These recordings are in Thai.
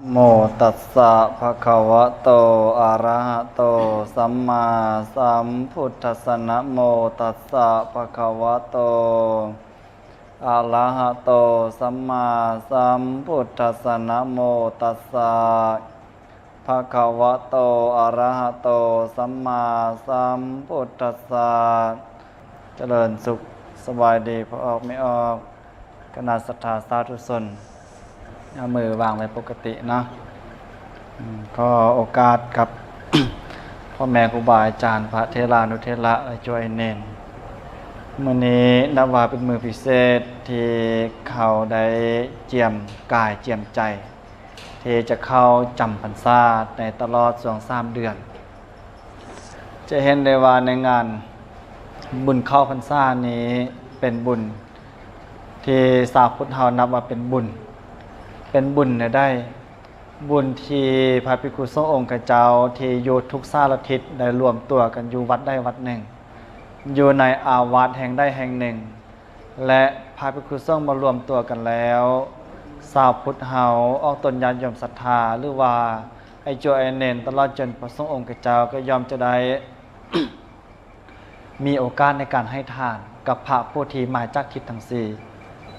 โมตัสสะภะคะวะโตอะระหะโตสัมมาสัมพุทธัสสะนะโมตัสสะภะคะวะโตอะระหะโตสัมมาสัมพุทธัสสะนะโมตัสสะภะคะวะโตอะระหะโตสัมมาสัมพุทธัสสะเจริญสุขสบายดีพอออกไม่ออกคณะศรัทธาสาธุชนเอามือวางไว้ปกตินะก็โอกาสกับ พ่อแม่ครูบาอาจารย์พระเทรานุเทระช่วยเน้นมื้อนี้นับว่าเป็นมื้อพิเศษที่เขาได้เจียมกายเจียมใจที่จะเข้าจำพรรษาในตลอด2-3 เดือนจะเห็นได้ว่าในงานบุญเข้าพรรษานี้เป็นบุญที่ชาวพุทธเฮานับว่าเป็นบุญได้บุญที่พระภิกขุสงฆ์องค์เจ้าที่อยู่ทุกสารทิศได้รวมตัวกันอยู่วัดใดวัดหนึ่งอยู่ในอาวาสแห่งใดแห่งหนึ่งและพระภิกขุสงฆ์มารวมตัวกันแล้วชาวพุทธเฮาออกตนญาติโยมศรัทธาหรือว่าไอ้โจไอ้เนนตลอดจนพระสงฆ์องค์เจ้าก็ยอมจะได้ มีโอกาสในการให้ทานกับพระผู้ที่มาจากทิศทั้งสี่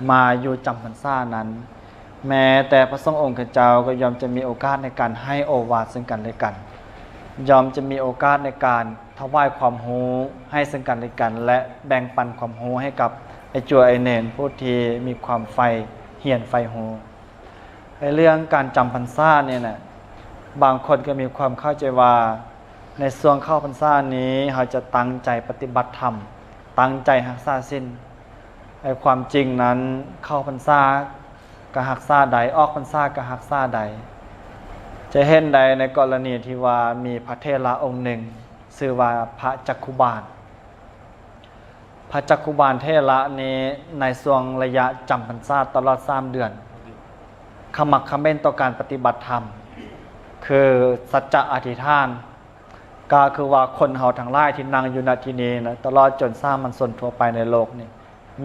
มาอยู่จำพรรษานั้นแม้แต่พระสงฆ์องค์เจ้าก็ยอมจะมีโอกาสในการให้โอวาทซึ่งกันและกันยอมจะมีโอกาสในการถวายความรู้ให้ซึ่งกันและกันและแบ่งปันความรู้ให้กับไอ้จัวไอ้เนนผู้ที่มีความใฝ่เหียนใฝ่รู้ในเรื่องการจำพรรษาเนี่ยนะบางคนก็มีความเข้าใจว่าในช่วงเข้าพรรษานี้เขาจะตั้งใจปฏิบัติธรรมตั้งใจรักษาศีลไอ้ความจริงนั้นเข้าพรรษากะหักษาใดออกพรรษากะหักษาใดจะเห็นใดในกรณีที่ว่ามีพระเถระองค์หนึ่งชื่อว่าพระจักขุบาลพระจักขุบาลเถระนี้ในช่วงระยะจำพรรษาตลอด3 เดือนขมักเขม้นต่อการปฏิบัติธรรมคือสัจจะอธิษฐานก็คือว่าคนเฮาทั้งหลายที่นั่งอยู่ณที่นี้นะตลอดจนสร้างมันสนทั่วไปในโลกนี่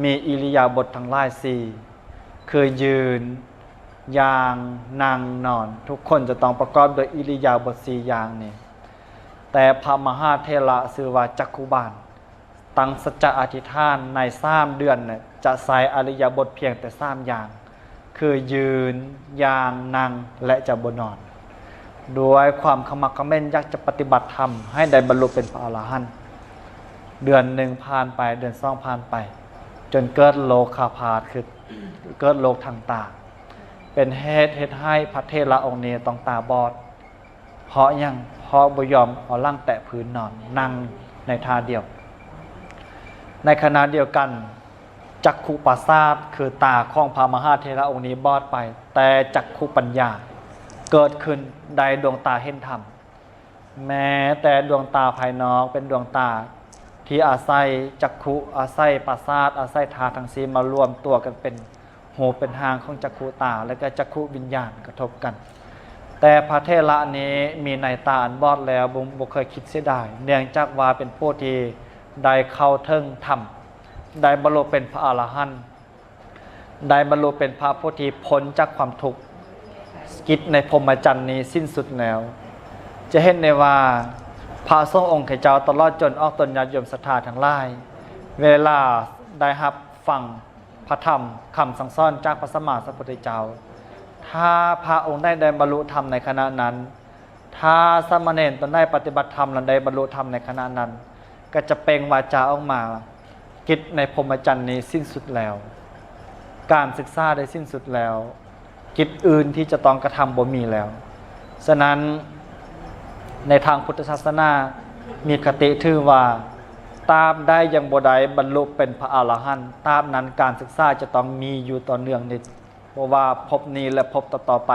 มีอิริยาบถทั้งหลาย4คือยืนย่างนั่งนอนทุกคนจะต้องประกอบโดยอิริยาบถ4อย่างนี้แต่พระมหาเถระชื่อว่าจักขุบาลตั้งสัจจะอธิษฐานใน3 เดือนเนี่ยจะใส่อิริยาบถเพียงแต่3 อย่างคือยืนย่างนั่งและจะบ่นอนด้วยความขมักเขม้นอยากจะปฏิบัติธรรมให้ได้บรรลุเป็นพระอรหันต์เดือน1ผ่านไปเดือน2ผ่านไปจนเกิดโลกาพาธคือเกิดโรคทางตาเป็นเหตุให้พระเถระองค์นี้ต้องตาบอดเพราะบ่ยอมเอาร่างแตะพื้นนอนนั่งในท่าเดียวในขณะเดียวกันจักขุประสาทคือตาของพระมหาเถระองค์นี้บอดไปแต่จักขุปัญญาเกิดขึ้นได้ดวงตาเห็นธรรมแม้แต่ดวงตาภายนอกเป็นดวงตาที่อาศัยจักขุอาศัยประสาทอาศัยธาตุทั้งสี่มารวมตัวกันเป็นหูเป็นหางของจักขุตาและก็จักขุวิญญาณกระทบกันแต่พระเถระนี้มีในตาอันบอดแล้วบ่เคยคิดเสียดายเนื่องจากว่าเป็นผู้ที่ได้เข้าถึงธรรมได้บรรลุเป็นพระอรหันต์ได้บรรลุเป็นพระผู้ที่พ้นจากความทุกข์กิจในพรหมจรรย์นี้สิ้นสุดแล้วจะเห็นได้ว่าพระสงฆ์องค์เจ้าตลอดจนออกตนญาติโยมศรัทธาทั้งหลายเวลาได้รับฟังพระธรรมคำสั่งสอนจากพระสัมมาสัมพุทธเจ้าถ้าพระองค์ได้บรรลุธรรมในขณะนั้นถ้าสามเณรตนได้ปฏิบัติธรรมและได้บรรลุธรรมในขณะนั้นก็จะเปล่งวาจาออกมากิจในพรหมจรรย์นี้สิ้นสุดแล้วการศึกษาได้สิ้นสุดแล้วกิจอื่นที่จะต้องกระทำบ่มีแล้วฉะนั้นในทางพุทธศาสนามีคติถือว่าตราบใดยังบ่ได้บรรลุเป็นพระอรหันต์ตราบนั้นการศึกษาจะต้องมีอยู่ต่อเนื่องนิดเพราะว่าภพนี้และภพต่อๆไป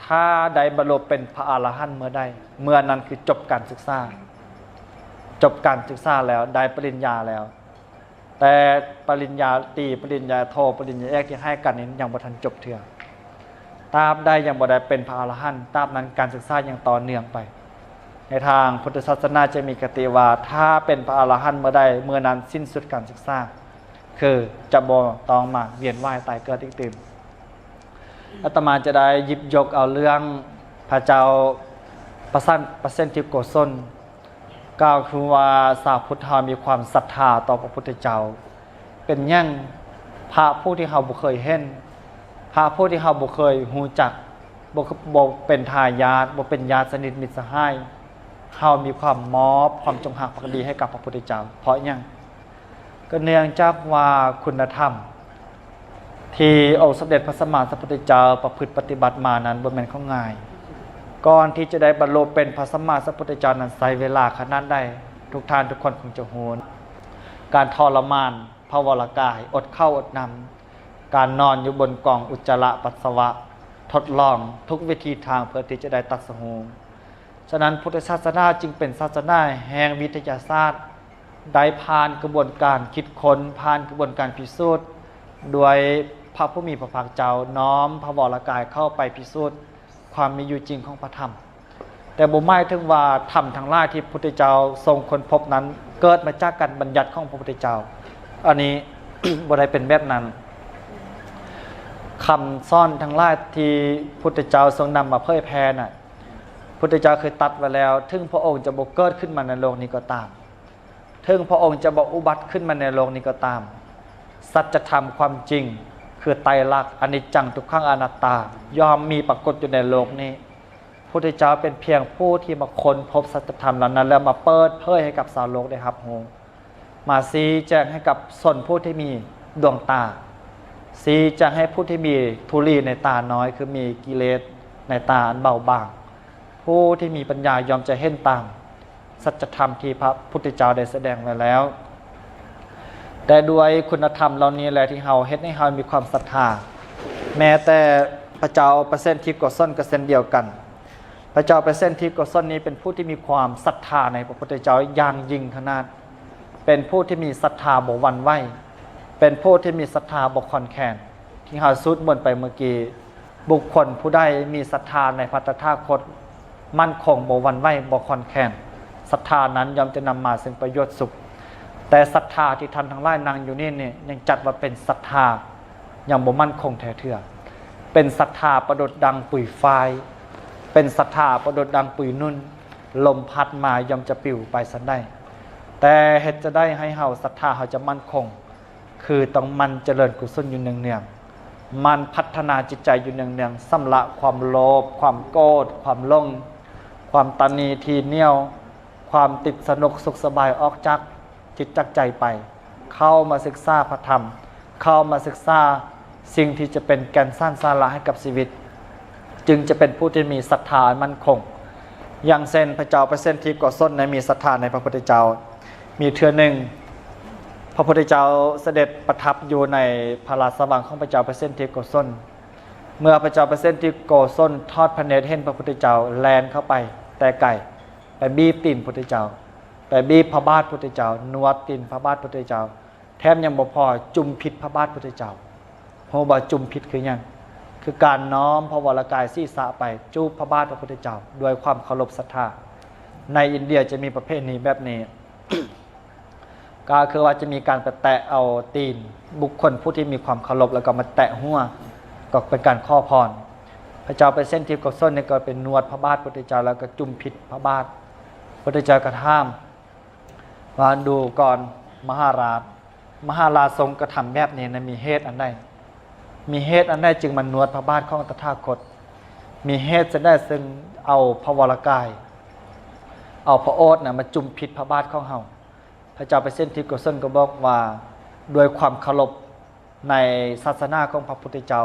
ถ้าได้บรรลุเป็นพระอรหันต์เมื่อใดเมื่อนั้นคือจบการศึกษาแล้วได้ปริญญาแล้วแต่ปริญญาตรีปริญญาโทปริญญาเอกที่ให้กันนี้ยังบ่ทันจบเทื่อตราบใดยังบ่ได้เป็นพระอรหันต์ตราบนั้นการศึกษายังต่อเนื่องไปในทางพุทธศาสนาจะมีคติว่าถ้าเป็นพระอรหันต์เมื่อใดเมื่อนั้นสิ้นสุดการศึกษาคือจะบ่ต้องมาเวียนว่ายตายเกิดอีกตื่น อาตมาจะได้หยิบยกเอาเรื่องพระเจ้าประเซนทิโกศลกล่าวคือว่าสาวพุทธามีความศรัทธาต่อพระพุทธเจ้าเป็นยั่งพระผู้ที่เราบ่เคยเห็นพระผู้ที่เราบ่เคยฮู้จักบ่เป็นทายาทบ่เป็นญาติสนิทมิตรสหายเรามีความมอบความจงรักภักดีให้กับพระพุทธเจ้าเพราะยั่งก็เนื่องจากว่าคุณธรรมที่องค์สมเด็จพระสัมมาสัมพุทธเจ้าประพฤติปฏิบัติมานั้นบ่แม่นของง่ายก่อนที่จะได้บรรลุเป็นพระสัมมาสัมพุทธเจ้านั้นใช้เวลาขนาดใดทุกท่านทุกคนคงจะโหนการทรมานพระวรกายอดข้าวอดน้ำการนอนอยู่บนกองอุจจาระปัสสาวะทดลองทุกวิธีทางเพื่อที่จะได้ตัดสหูฉะนั้นพุทธศาสนาจึงเป็นศาสนาแห่งวิทยาศาสตร์ได้ผ่านกระบวนการคิดค้นผ่านกระบวนการพิสูจน์โดยพระผู้มีพระภาคเจ้าน้อมพระวรกายเข้าไปพิสูจน์ความมีอยู่จริงของพระธรรมแต่บ่หมายถึงว่าธรรมทั้งหลายที่พระพุทธเจ้าทรงค้นพบนั้นเกิดมาจากการบัญญัติของพระพุทธเจ้าอันนี้ บ่ได้เป็นแบบนั้นคำซ่อนทั้งหลายที่พุทธเจ้าทรงนำมาเผยแผ่น่ะพุทธเจ้าเคยตัดไว้แล้วถึงพระองค์จะบ่เกิดขึ้นมาในโลกนี้ก็ตามถึงพระองค์จะบ่อุบัติขึ้นมาในโลกนี้ก็ตามสัจธรรมความจริงคือไตรลักษณ์อนิจจังทุกขังอนัตตายอมมีปรากฏอยู่ในโลกนี้พุทธเจ้าเป็นเพียงผู้ที่มาค้นพบสัจธรรมเหล่านั้นแล้วมาเปิดเผยให้กับสาวโลกได้รับรู้มาชี้แจงให้กับชนผู้ที่มีดวงตาชี้แจงให้ผู้ที่มีธุลีในตาน้อยคือมีกิเลสในตาอันเบาบางผู้ที่มีปัญญายอมจะเห็นตามสัจธรรมที่พระพุทธเจ้าได้แสดงไว้แล้วแต่ด้วยคุณธรรมเหล่านี้แหละที่เฮาเฮ็ดให้เฮามีความศรัทธาแม้แต่พระเจ้าเปอร์เซ็นต์ที่กศลก็เช่นเดียวกันพระเจ้าเปอร์เซ็นต์ที่กศลนี้เป็นผู้ที่มีความศรัทธาในพระพุทธเจ้าอย่างยิ่งขนาดเป็นผู้ที่มีศรัทธาบ่หวั่นไหวเป็นผู้ที่มีศรัทธาบ่คลอนแคลนที่เฮาสวดมนต์ไปเมื่อกี้บุคคลผู้ใดมีศรัทธาในพระตถาคตมั่นคงบ่หวั่นไหวบ่คลอนแคลนศรัทธานั้นย่อมจะนำมาซึ่งประโยชน์สุขแต่ศรัทธาที่ท่านทั้งหลายนั่งอยู่นี่ยังจัดว่าเป็นศรัทธายังบ่มั่นคงแท้เทื่อเป็นศรัทธาประดุจดังปุ๋ยไฟเป็นศรัทธาประดุจดังปุ๋ยนุ่นลมพัดมาย่อมจะปลิวไปสันได้แต่เฮ็ดจะได้ให้เฮาศรัทธาเฮาจะมั่นคงคือต้องมันเจริญกุศลอยู่เนืองๆมันพัฒนาจิตใจอยู่เนืองๆสำละความโลภความโกรธความหลงความตนีทีเหนี่ยวความติดสนุกสุขสบายออกจากจิตจักใจไปเข้ามาศึกษาพระธรรมเข้ามาศึกษาสิ่งที่จะเป็นแก่นสร้างสาระให้กับชีวิตจึงจะเป็นผู้ที่มีศรัทธามั่นคงอย่างเช่นพระเจ้าเปอร์เซ็นต์ที่กศลมีศรัทธาในพระพุทธเจ้ามีเทื่อหนึ่งพระพุทธเจ้าเสด็จประทับอยู่ในพระราชวังของพระเจ้าเปอร์เซ็นต์ที่กศลเมื่อพระเจ้าเปอร์เซ็นต์ที่กศลทอดพระเนตรเห็นพระพุทธเจ้าแลนเข้าไปแต่ไก่ไปบีบตีนพระพุทธเจ้าไปบีบพระบาทพุทธเจ้านวดตีนพระบาทพุทธเจ้าแถมยังบ่พอจุมพิษพระบาทพุทธเจ้าโหบ่จุมพิษคือหยังคือการน้อมพระวรกายศีรษะไปจูบพระบาทพระพุทธเจ้าด้วยความเคารพศรัทธาในอินเดียจะมีประเภทนี้แบบนี้ ก็คือว่าจะมีการไปแตะเอาตีนบุคคลผู้ที่มีความเคารพแล้วก็มาแตะหัวก็เป็นการข้อพรพระเจ้าไปเส้นทิพย์กศลนี่ก็เป็นนวดพระบาทพุทธเจ้าแล้วก็จุมพิษพระบาทพุทธเจ้ากระทำมาดูก่อนมหาราชทรงกระทำแบบนี้นะมีเหตุอันใดมีเหตุอันใดจึงมานวดพระบาทของตถาคตมีเหตุจะได้ซึ่งเอาพระวรกายเอาพระโอษฐ์มาจุมพิษพระบาทของเฮาพระเจ้าไปเส้นทิพย์กศลก็บอกว่าด้วยความเคารพในศาสนาของพระพุทธเจ้า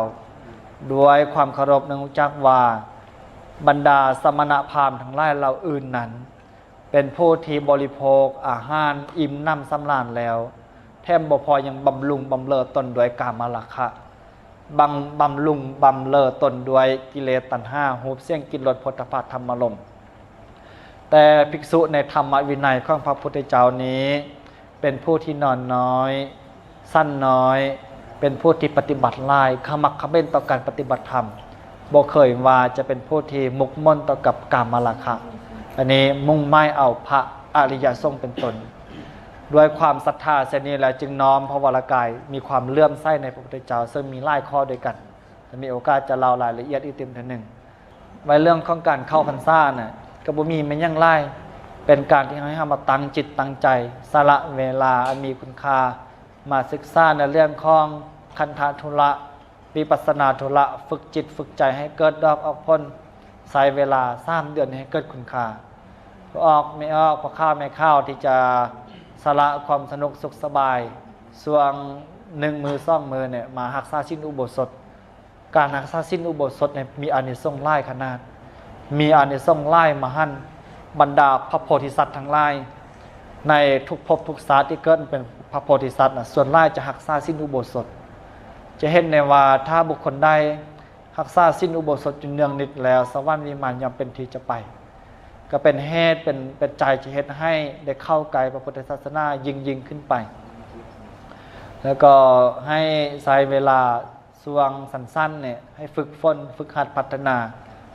ด้วยความเคารพนึกจักว่าบรรดาสมณพราหมณ์ทั้งหลายเหล่าอื่นนั้นเป็นผู้ที่บริโภคอาหารอิ่มน้ำสำราญแล้วแถมบ่พอยังบำรุงบำเรอตนด้วยกามราคะบำรุงบำเรอตนด้วยกิเลสตัณหาหูเสียงกินรสโผฏฐัพพะธรรมารมณ์แต่ภิกษุในธรรมวินัยของพระพุทธเจ้านี้เป็นผู้ที่นอนน้อยสั้นน้อยเป็นผู้ที่ปฏิบัติหลายขมักเขม้นต่อการปฏิบัติธรรมบ่เคยว่าจะเป็นผู้ที่มุกม่นต่อกับกามราคะอันนี้มุ่งหมายเอาพระอริยสงฆ์เป็นตนด้วยความศรัทธาเช่นนี้แหละจึงน้อมพระวรกายมีความเลื่อมใสในพระพุทธเจ้าซึ่งมีหลายข้อด้วยกัน จะมีโอกาสจะเล่ารายละเอียดอีกเต็มทีหนึ่งไว้เรื่องของการเข้าพรรษาน่ะก็บ่มีมันยังไล่เป็นการที่ให้เรามาตั้งจิตตั้งใจสละเวลาอันมีคุณค่ามาศึกษาในเรื่องของคันธทุระวิปัสสนาธุระฝึกจิตฝึกใจให้เกิดดอกออกผลใช้เวลา3 เดือนให้เกิดคุณค่าพอออกไม่ออกพอข้าวไม่เข้าที่จะสละความสนุกสุขสบายส่วน1 มือ2 มือเนี่ยมารักษาศีลอุโบสถการรักษาศีลอุโบสถเนี่ยมีอานิสงส์หลายขนาดมีอานิสงส์หลายมหันต์บรรดาพระโพธิสัตว์ทั้งหลายในทุกภพทุกชาติที่เกิดเป็นพระโพธิสัตว์ส่วนหลายจะรักษาศีลอุโบสถจะเห็นในว่าถ้าบุคคลใดรักษาศีลอุโบสถจนเนืองนิดแล้วสวรรค์วิมานย่อมเป็นที่จะไปก็เป็นเหตุเป็นใจจะเฮ็ดให้ได้เข้าใกล้พระพุทธศาสนายิ่งขึ้นไปแล้วก็ให้ใช้เวลาช่วงสั้นๆเนี่ยให้ฝึกฝนฝึกหัดพัฒนา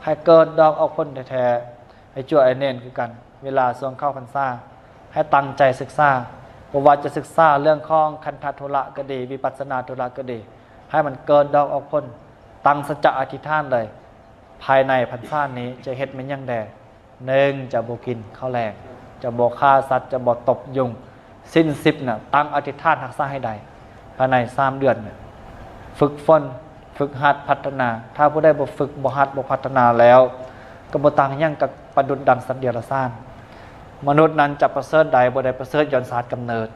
ให้เกิดดอกออกผลแท้ๆให้จั่วไอเน้นคือกันเวลาช่วงเข้าพรรษาให้ตั้งใจศึกษาบ่ว่าจะศึกษาเรื่องของคันธทุระก็ดีวิปัสสนาธุระก็ดีให้มันเกิดดอกออกผลตั้งสัจจะอธิษฐานเลยภายในพรรษานี้จะเฮ็ดมันยังแด1จะบ่กินข้าวแลงจะบ่ฆ่าสัตว์จะบ่ตบยุงสิ้น10น่ะตั้งอธิษฐานรักษาให้ได้ภายใน3 เดือนน่ะฝึกฝนฝึกหัดพัฒนาถ้าผู้ใดบ่ฝึกบ่หัดบ่พัฒนาแล้วก็บ่ต่างหยังกับประดุจดังสัตว์เดรัจฉานมนุษย์นั้นจะประเสริฐใดบ่ได้ประเสริฐย้อนศาสตร์กำเนิด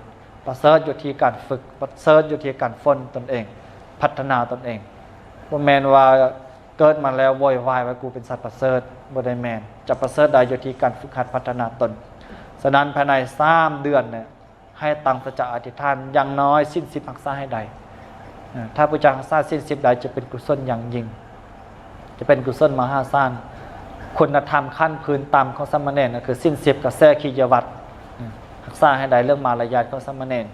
ประเสริฐอยู่ที่การฝึกประเสริฐอยู่ที่การฝนตนเองพัฒนาตนเองบ่แม่นว่าเกิดมาแล้วโวยวายว่ากูเป็นสัตว์ประเสริฐบ่ได้แม่นจะประเสริฐใดอยู่ที่การฝึกหัดพัฒนาตนฉะนั้นภายใน3 เดือนเนี่ยให้ตั้งสัจจะอธิษฐานอย่างน้อยสิ้น10รักษาให้ได้ถ้าผู้จางรักษาสิ้น10ได้จะเป็นกุศลอย่างยิ่งจะเป็นกุศลมหาศาลคุณธรรมขั้นพื้นต่ำของสามเณรคือสิ้น10กับแท้ขียวัตรรักษาให้ได้เรื่องมารยาทของสามเณร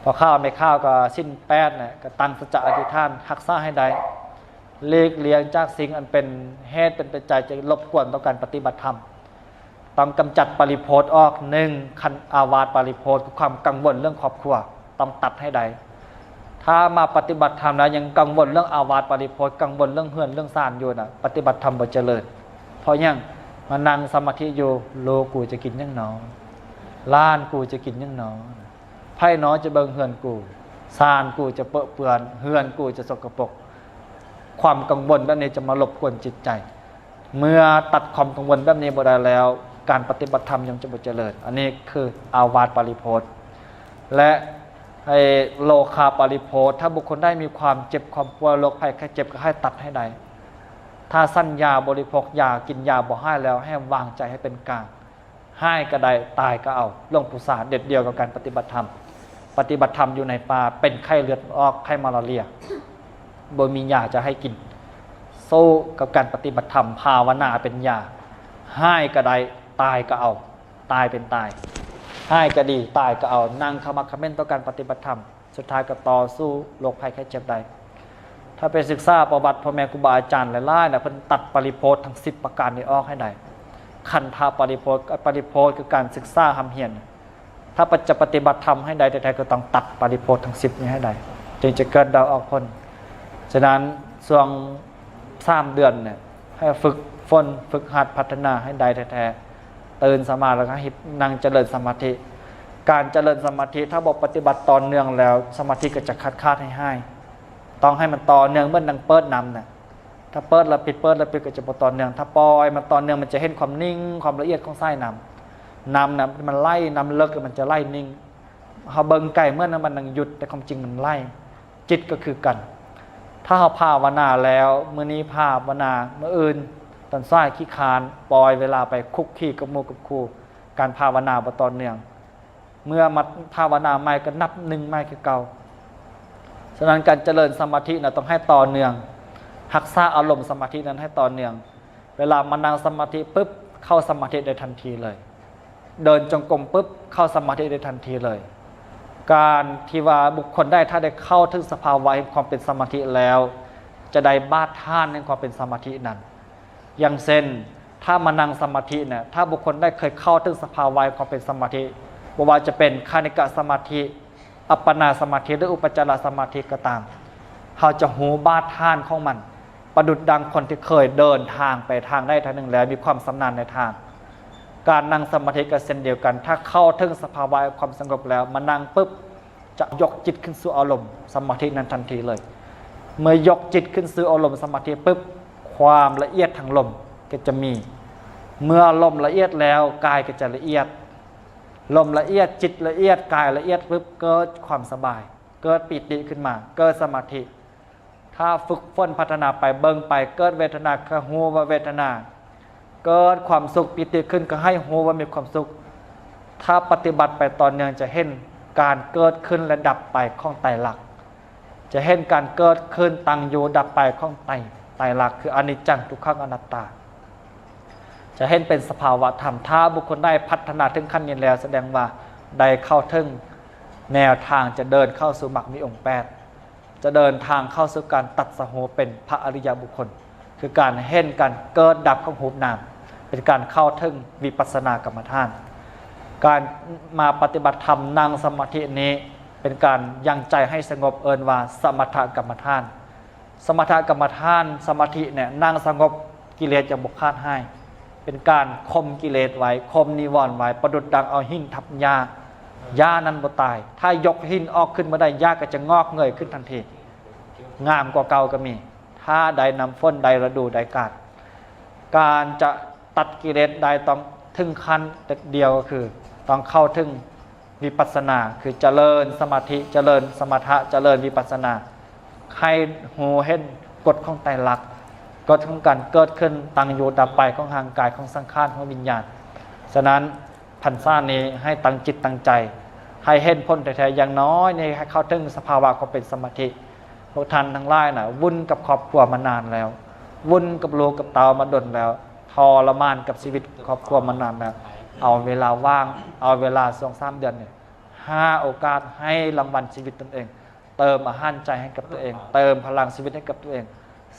พอข้าวไม่ข้าวก็สิ้น8เนี่ยก็ตั้งสัจจะอธิษฐานรักษาให้ได้เลีกเลี่ยงจากสิ่งอันเป็นเหตุเป็นปัจจัยจะรบกวนต่อการปฏิบัติธรรมต้องกำจัดปริโภทออก1คันอาวาสปริโภทคือความกังวลเรื่องครอบครัวต้องตัดให้ได้ถ้ามาปฏิบัติธรรมแล้วยังกังวลเรื่องอาวาสปริโภทกังวลเรื่องเฮือนเรื่องซ่านอยู่น่ะปฏิบัติธรรมบ่เจริญเพราะยังมานั่งสมาธิอยู่โลกูจะกินยังหนอล้านกูจะกินยังหนอไพ่น้อจะเบิ่งเฮือนกูซ่านกูจะเปื้อเปื้อนเฮือนกูจะสกปรกความกังวลแบบนี้จะมารบกวนจิตใจเมื่อตัดความกังวลแบบนี้บ่ได้แล้วการปฏิบัติธรรมยังจะบ่เจริญอันนี้คืออาวาสปริโภทและให้โลคาปริโภทถ้าบุคคลได้มีความเจ็บความป่วยโรคภัยแค่เจ็บก็ให้ตัดให้ได้ถ้าสั้นยาบริโภคยากินยาบ่ให้แล้วให้วางใจให้เป็นกลางให้ก็ได้ตายก็เอาหลวงปู่สาเด็ดเดียวกับการปฏิบัติธรรมปฏิบัติธรรมอยู่ในป่าเป็นไข้เลือดออกไข้มาลาเรียบ่มียาจะให้กินสู้กับการปฏิบัติธรรมภาวนาเป็นยาให้ก็ได้ตายก็เอาตายเป็นตายให้ก็ดีตายก็เอานั่งขมักเขม้นต่อการปฏิบัติธรรมสุดท้ายก็ต่อสู้โรคภัยแค่เจ็บใดถ้าไปศึกษาประวัติพ่อแม่ครูบาอาจารย์หลายๆเพิ่นตัดปริโภททั้ง10ประการนี้ออกให้ได้คันธาปริโภทคือการศึกษาหำเหียนถ้าจะปฏิบัติธรรมให้ได้แต่ก็ต้องตัดปริโภททั้ง10นี้ให้ได้จึงจะเกิดดาวออกผลฉะนั้นช่วง3 เดือนเนี่ยให้ฝึกฝนฝึกหัดพัฒนาให้ได้แท้ๆตื่นสมาธิแล้วก็นั่งเจริญสมาธิการเจริญสมาธิถ้าบ่ปฏิบัติต่อเนื่องแล้วสมาธิก็จะขาดให้ต้องให้มันต่อเนื่องเหมือนดังเปิดน้ำน่ะถ้าเปิดแล้วปิดเปิดแล้วปิดก็จะบ่ต่อเนื่องถ้าปล่อยมันต่อเนื่องมันจะเห็นความนิ่งความละเอียดของสายน้ำน่ะมันไล่น้ำเลิกมันจะไล่นิ่งเฮาเบิ่งไกลเมื่อนั้นมันหยุดแต่ความจริงมันไล่จิตก็คือกันถ้าเฮาภาวนาแล้วมื้อนี้ภาวนามื้ออื่นตอนซ้ายขี้คานปล่อยเวลาไปคุกคีกับหมู่กับครูการภาวนาบ่ต่อเนื่องเมื่อมาภาวนาใหม่ก็นับ1ใหม่คือเก่าฉะนั้นการเจริญสมาธิต้องให้ต่อเนื่องรักษาอารมณ์สมาธินั้นให้ต่อเนื่องเวลามานั่งสมาธิปุ๊บเข้าสมาธิได้ทันทีเลยเดินจงกรมปุ๊บเข้าสมาธิได้ทันทีเลยการที่ว่าบุคคลได้ถ้าได้เข้าถึงสภาวะแห่งความเป็นสมาธิแล้วจะได้บาดท่านในความเป็นสมาธินั้นอย่างเช่นถ้ามานั่งสมาธิเนี่ยถ้าบุคคลได้เคยเข้าถึงสภาวะแห่งความเป็นสมาธิบ่ว่าจะเป็นคานิกะสมาธิอัปปนาสมาธิหรืออุปจารสมาธิก็ตามเขาจะหูบาดท่านของมัน ประดุจดังคนที่เคยเดินทางไปทางได้ทางหนึ่งแล้วมีความสำนาญในทาง การนั่งสมาธิก็เช่นเดียวกันถ้าเข้าถึงสภาวะความสงบแล้วมานั่งปุ๊บจะยกจิตขึ้นสู่อารมณ์สมาธินั้นทันทีเลยเมื่อยกจิตขึ้นสู่อารมณ์สมาธิปุ๊บความละเอียดทางลมก็จะมีเมื่อลมละเอียดแล้วกายก็จะละเอียดลมละเอียดจิตละเอียดกายละเอียดปุ๊บเกิดความสบายเกิดปิติขึ้นมาเกิดสมาธิถ้าฝึกฝนพัฒนาไปเบิ่งไปเกิดเวทนาก็ฮู้ว่าเวทนาเกิดความสุขปิติขึ้นก็ให้ฮู้ว่ามีความสุขถ้าปฏิบัติไปตอนเนื่องจะเห็นการเกิดขึ้นและดับไปของไตรลักษณ์จะเห็นการเกิดขึ้นตั้งอยู่ดับไปของไตรลักษณ์คืออนิจจังทุกขังอนัตตาจะเห็นเป็นสภาวะธรรมถ้าบุคคลได้พัฒนาถึงขั้นนี้แล้วแสดงว่าได้เข้าถึงแนวทางจะเดินเข้าสู่มรรคมีองค์8จะเดินทางเข้าสู่การตัดสโหเป็นพระอริยบุคคลคือการเห็นการเกิดดับของรูปนามเป็นการเข้าถึงวิปัสสนากรรมฐานการมาปฏิบัติธรรมนั่งสมาธินี้เป็นการยังใจให้สงบเอิ้นว่าสมถกรรมฐานสมถกรรมฐานสมาธิเนี่ยนั่งสงบกิเลสจะบกคาดให้เป็นการข่มกิเลสไว้ข่มนิวรณ์ไว้ประดุจดังเอาหินทับหญ้านั้นบ่ตายถ้ายกหินออกขึ้นมาได้หญ้าก็จะงอกเงยขึ้นทันทีงามกว่าเก่าก็มีถ้าใดนำฝนใดฤดูใดกาลการจะตัดกิเลสใดต้องถึงขั้นเดียวก็คือต้องเข้าถึงวิปัสสนาคือเจริญสมาธิเจริญสมถะเจริญวิปัสสนาให้หูเห็นกฎของไตรลักษณ์กฎของการเกิดขึ้นตั้งอยู่ดับไปของร่างกายของสังขารของวิญญาณฉะนั้นพรรษานี้ให้ตั้งจิตตั้งใจให้เห็นพ้นแท้ๆอย่างน้อยนี่ให้เข้าถึงสภาวะของเป็นสมาธิพวกท่านทั้งหลายน่ะวุ่นกับครอบครัวมานานแล้ววุ่นกับลูกกับเตามาดนแล้วทรมานกับชีวิตครอบครัวมานานแล้วเอาเวลาว่างเอาเวลา2-3 เดือนเนี่ยหาโอกาสให้รางวัลชีวิตตนเองเติมอาหารใจให้กับตัวเองเติมพลังชีวิตให้กับตัวเอง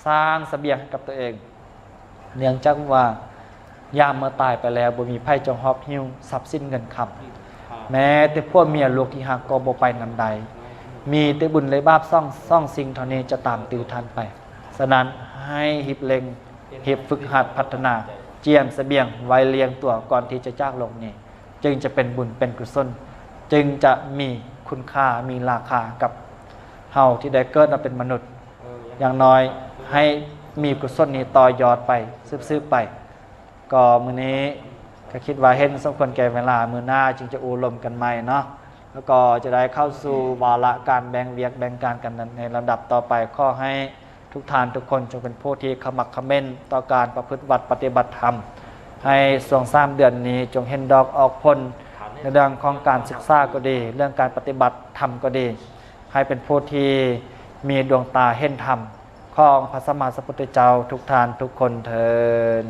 สร้างเสบียงให้กับตัวเองเนื่องจากว่ายามเมื่อตายไปแล้วบ่มีไผจงหอบหิ้วทรัพย์สินเงินคำแม้แต่พวกเมียลูกที่หักก็บ่ไปนำใดมีแต่บุญและบาปซ่องสิ่งเท่านี้จะตามตือทันไปฉะนั้นให้หิบเล็งหิบฝึกหัดพัฒนาเจียมเสบียงไว้เลี้ยงตัวก่อนที่จะจากโลกนี้จึงจะเป็นบุญเป็นกุศลจึงจะมีคุณค่ามีราคากับเฮาที่ได้เกิดมาเป็นมนุษย์อย่างน้อยให้มีกุศลนี้ต่อยอดไปสืบไปก็มื้อนี้ก็คิดว่าเห็นสมควรแก่เวลามื้อหน้าจึงจะอบรมกันใหม่เนาะแล้วก็จะได้เข้าสู่วาระการแบ่งเวียกแบ่งการกันในลำดับต่อไปขอให้ทุกท่านทุกคนจงเป็นผู้ที่ขมักเขม้นต่อการประพฤติวัดปฏิบัติธรรมให้ช่วง3 เดือนนี้จงเห็นดอกออกผลในเรื่องของการศึกษาก็ดีเรื่องการปฏิบัติธรรมก็ดีให้เป็นผู้ที่มีดวงตาเห็นธรรมของพระสัมมาสัมพุทธเจ้าทุกท่านทุกคนเทอญ